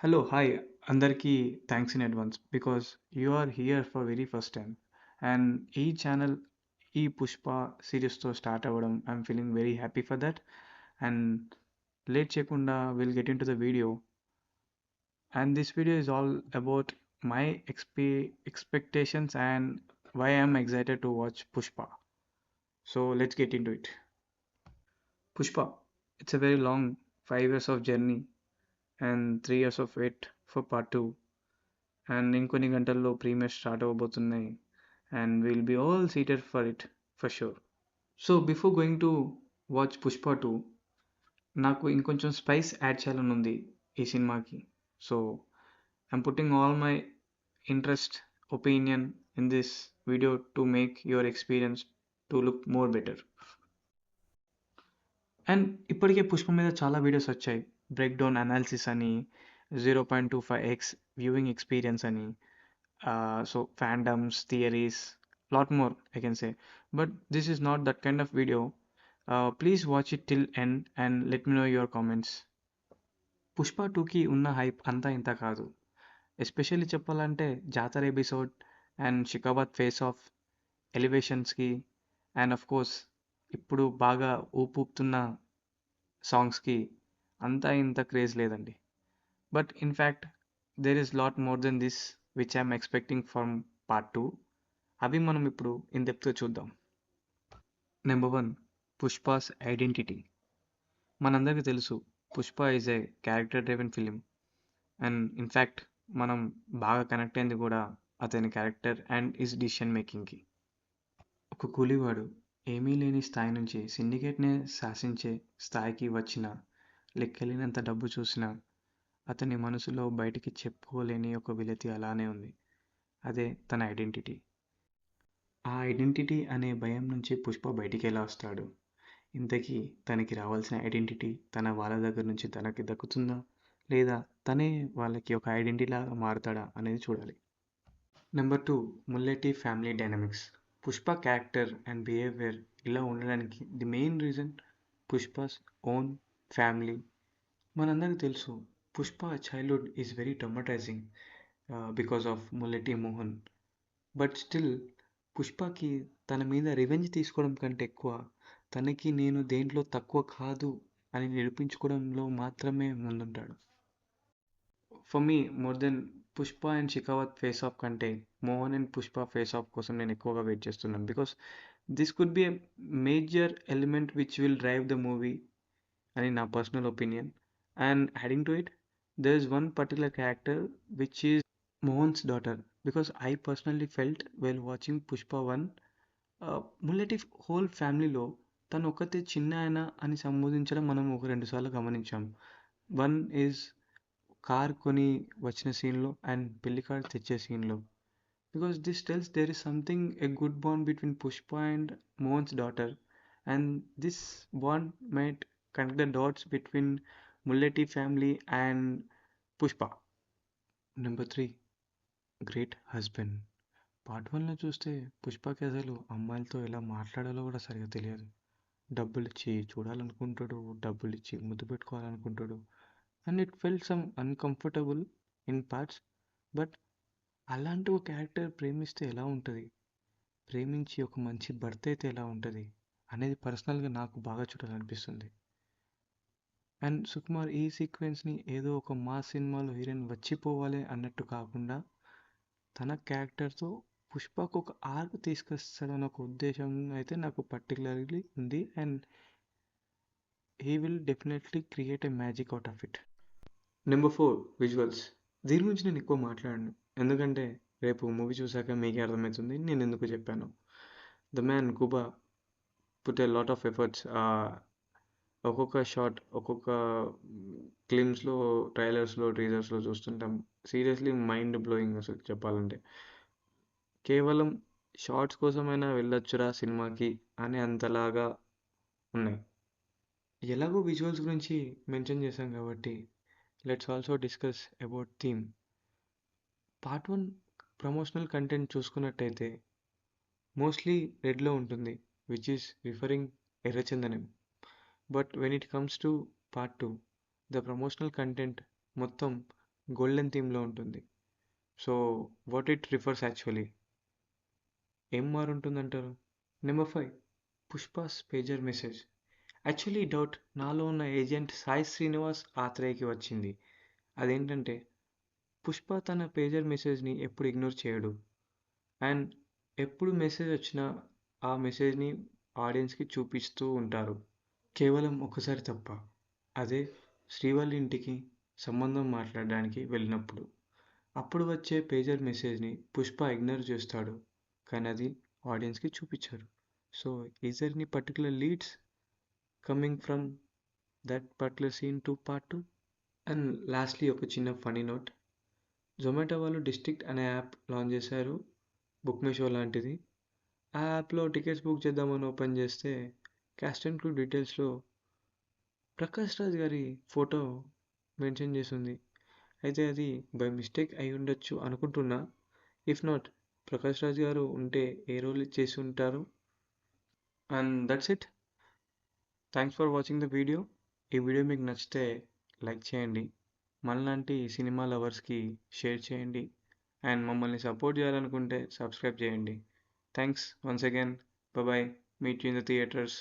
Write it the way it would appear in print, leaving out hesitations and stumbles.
Hello, hi అందరికీ thanks in advance because you are here for very first time. And ఈ channel ఈ పుష్ప సిరీస్తో start అవ్వడం I'm feeling very happy for that. And late చేయకుండా will get in to the video. And this video is all about my expectations and why I'm excited to watch Pushpa. So let's get into it. Pushpa, it's a very long 5 years of journey and 3 years of wait for part 2. And ఇంకొన్ని గంటల్లో premiere start అవ్వబోతున్నాయి. And will be all seated for it for sure. So before going to watch Pushpa 2, నాకు ఇంకొంచెం spice add చేయాలని ఉంది ఈ సినిమాకి. So I'm putting all my interest, opinion in this video to make your experience to look more better. And ఇప్పటికే పుష్ప మీద చాలా videos వచ్చాయి. బ్రేక్ డౌన్ అనాలిసిస్ అని, 0.25x వ్యూయింగ్ ఎక్స్పీరియన్స్ అని, so fandoms, theories, lot more I can say. But this is not that kind of video. Please watch it till end and let me know your comments. Pushpa 2కి ఉన్న hype అంతా ఇంత కాదు. Especially చెప్పాలంటే జాతర episode and షికాబాద్ face off ఎలివేషన్స్కి and of course ఇప్పుడు బాగా ఊపుతున్న సాంగ్స్కి అంతా ఇంత క్రేజ్ లేదండి. But in fact there is lot more than this which I'm expecting from part 2. అవి మనం ఇప్పుడు ఇన్ డెప్త్గా చూద్దాం. Number 1, Pushpa's identity. మనందరికీ తెలుసు Pushpa is a character driven film. And in fact మనం బాగా కనెక్ట్ అయింది కూడా అతని క్యారెక్టర్ అండ్ హిస్ డిసిషన్ మేకింగ్కి. ఒక కూలివాడు ఏమీ లేని స్థాయి నుంచి సిండికేట్నే శాసించే స్థాయికి వచ్చిన, లెక్కలేనంత డబ్బు చూసిన అతని మనసులో బయటికి చెప్పుకోలేని ఒక వెలితి అలానే ఉంది. అదే తన ఐడెంటిటీ. ఆ ఐడెంటిటీ అనే భయం నుంచి పుష్ప బయటికి ఎలా వస్తాడు? ఇంతకీ తనకి రావాల్సిన ఐడెంటిటీ తన వాళ్ళ దగ్గర నుంచి తనకి దక్కుతుందా, లేదా తనే వాళ్ళకి ఒక ఐడెంటిటీలాగా మారుతాడా అనేది చూడాలి. Number 2, Mulleti family dynamics. Pushpa character and behaviour ఇలా ఉండడానికి the main reason Pushpa's own family. మనందరికీ తెలుసు Pushpa childhood is very traumatizing because of Mulleti Mohan. But still పుష్పకి తన మీద రివెంజ్ తీసుకోవడం కంటే ఎక్కువ తనకి నేను దేంట్లో తక్కువ కాదు అని నిరూపించుకోవడంలో మాత్రమే ముందుంటాడు. For me more than Pushpa and Shekhawat face off కంటే Mohan and Pushpa face off కోసం నేను ఎక్కువగా వెయిట్ చేస్తున్నాను. Because this could be a major element which will drive the movie అని నా personal opinion. And adding to it, there is one particular character which is Mohan's daughter, because I personally felt while watching Pushpa 1, ముల్లెట్టి whole ఫ్యామిలీలో తను ఒకతే చిన్న ఆయన అని సంబోధించడం మనం ఒక 2 సార్లు గమనించాం. వన్ ఈజ్ కార్ కొని వచ్చిన సీన్లో అండ్ పెళ్లి కార్డ్ తెచ్చే సీన్లో. Because this tells there is something a good bond between Pushpa and Mohan's daughter, and this bond might connect the dots between Mulleti family and Pushpa. Number 3, great husband. Part 1లో చూస్తే పుష్పకి అసలు అమ్మాయిలతో ఎలా మాట్లాడాలో కూడా సరిగా తెలియదు. డబ్బులు ఇచ్చి చూడాలనుకుంటాడు, డబ్బులు ఇచ్చి ముద్దు పెట్టుకోవాలనుకుంటాడు. And it felt some uncomfortable in parts. But అలాంటి ఒక క్యారెక్టర్ ప్రేమిస్తే ఎలా ఉంటుంది, ప్రేమించి ఒక మంచి భర్త అయితే ఎలా ఉంటుంది అనేది పర్సనల్గా నాకు బాగా చూడాలనిపిస్తుంది. అండ్ సుకుమార్ ఈ సీక్వెన్స్ని ఏదో ఒక మా సినిమాలో హీరోయిన్ వచ్చిపోవాలి అన్నట్టు కాకుండా తన క్యారెక్టర్తో పుష్పకు ఒక ఆర్క్ తీసుకొస్తాడన్న ఒక ఉద్దేశం అయితే నాకు పర్టికులర్లీ ఉంది. And he will definitely create a magic out of it. Number 4, visuals. దీని గురించి నేను ఎక్కువ మాట్లాడను, ఎందుకంటే రేపు మూవీ చూసాక మీకే అర్థమవుతుంది నేను ఎందుకు చెప్పాను. The man కుబా put a lot of efforts. ఒక్కొక్క షాట్, ఒక్కొక్క క్లిమ్స్లో, ట్రైలర్స్లో, టీజర్స్లో చూస్తుంటాం. సీరియస్లీ మైండ్ బ్లోయింగ్ అసలు చెప్పాలంటే. కేవలం షార్ట్స్ కోసమైనా వెళ్ళొచ్చురా సినిమాకి అని అంతలాగా ఉన్నాయి. ఎలాగో విజువల్స్ గురించి మెన్షన్ చేశాం కాబట్టి let's also discuss about theme. Part 1 promotional content చూసుకున్నట్టయితే మోస్ట్లీ రెడ్లో ఉంటుంది, విచ్ ఈస్ రిఫరింగ్ ఎర్రచందనం. But when it comes to part 2, the promotional content మొత్తం గోల్డెన్ థీమ్లో ఉంటుంది. So what it refers actually ఏం మారుంటుందంటారు? Number 5, Pushpa's pager message. Actually doubt నాలో ఉన్న ఏజెంట్ సాయి శ్రీనివాస్ ఆత్రేయకి వచ్చింది. అదేంటంటే పుష్ప తన పేజర్ మెసేజ్ని ఎప్పుడు ఇగ్నోర్ చేయడు. అండ్ ఎప్పుడు మెసేజ్ వచ్చినా ఆ మెసేజ్ని ఆడియన్స్కి చూపిస్తూ ఉంటారు. కేవలం ఒకసారి తప్ప. అదే శ్రీవల్లి ఇంటికి సంబంధం మాట్లాడడానికి వెళ్ళినప్పుడు అప్పుడు వచ్చే పేజర్ మెసేజ్ని పుష్ప ఇగ్నోర్ చేస్తాడు, కానీ అది ఆడియన్స్కి చూపించారు. So is there any particular leads coming from that particular scene to part 2? And lastly ఒక చిన్న ఫనీ నోట్, జొమాటో వాళ్ళు డిస్ట్రిక్ట్ అనే యాప్ లాంచ్ చేశారు, బుక్ మై షో లాంటిది. ఆ యాప్లో టికెట్స్ బుక్ చేద్దామని ఓపెన్ చేస్తే క్యాస్ట్ అండ్ క్రూ డీటెయిల్స్లో ప్రకాష్ రాజ్ గారి ఫోటో మెన్షన్ చేసింది. అయితే అది బై మిస్టేక్ అయి ఉండొచ్చు అనుకుంటున్నా. ఇఫ్ నాట్, ప్రకాష్ రాజ్ గారు ఉంటే ఏ రోల్ చేసి ఉంటారు. And that's it. Thanks for watching the video. ఈ వీడియో మీకు నచ్చితే లైక్ చేయండి, మనలాంటి సినిమా లవర్స్కి షేర్ చేయండి, అండ్ మమ్మల్ని సపోర్ట్ చేయాలనుకుంటే సబ్స్క్రైబ్ చేయండి. Thanks once again. Bye. Meet you in the theatres.